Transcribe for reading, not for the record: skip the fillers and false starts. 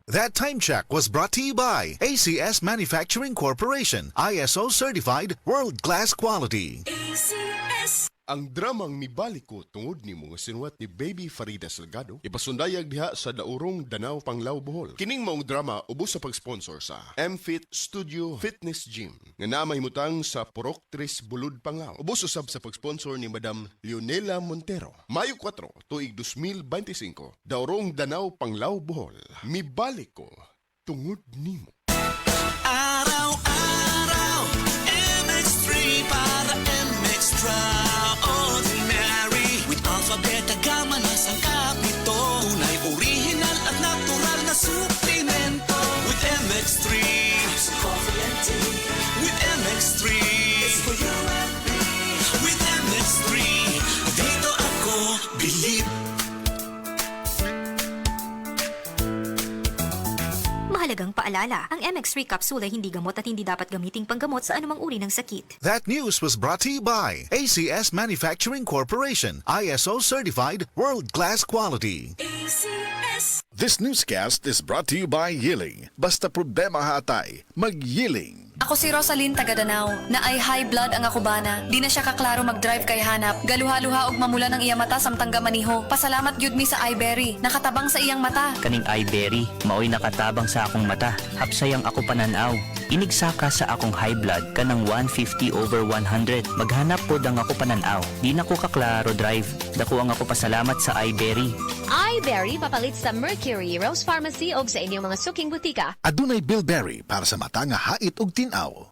That time check was brought to you by ACS Manufacturing Corporation, ISO certified world-class quality. ACS. Ang dramang mibalik ko tungod ni mga sinuwat ni Baby Farida Salgado ipasundayag diha sa Daurong, Danau, Panglao, Bohol. Kining maong drama ubos sa pag-sponsor sa MFit Studio Fitness Gym nga namahimutang sa Purok 3, Bulud, Panglao. Ubos usab sa pag-sponsor ni Madam Leonela Montero. Mayo 4, tuig 2025, Daurong, Danau, Panglao, Bohol. Mibalik ko tungod nimo. Araw-araw, MX3 para extraordinary. With Alpha, Beta, Gamma, nasang kapito. Tunay, original at natural na suplemento. With MX3, coffee and tea. With MX3, it's for you and me. With MX3, dito ako believe. Mahalagang paalala, ang MX3 capsule ay hindi gamot at hindi dapat gamiting panggamot sa anumang uri ng sakit. That news was brought to you by ACS Manufacturing Corporation, ISO certified world-class quality. ACS. This newscast is brought to you by Yiling. Basta problema hatay, mag-Yiling. Ako si Rosalyn Tagadanao, na ay high blood ang akubana. Di na siya kaklaro mag-drive kay hanap. Galuha-luha og mamula ng iyang mata samtang gamaniho. Pasalamat gyud mi sa iBerry, nakatabang sa iyang mata. Kaning iBerry, maoy nakatabang sa akong mata. Hapsayang ako pananaw. Inigsaka sa akong high blood kanang 150/100. Maghanap pod ang ako pananaw. Di na ko kaklaro drive. Dako ang ako pasalamat sa iBerry. iBerry papalit sa Mercury, Rose Pharmacy o sa inyong mga suking butika. Adunay Bilberry para sa mata nga hait ug tinaw.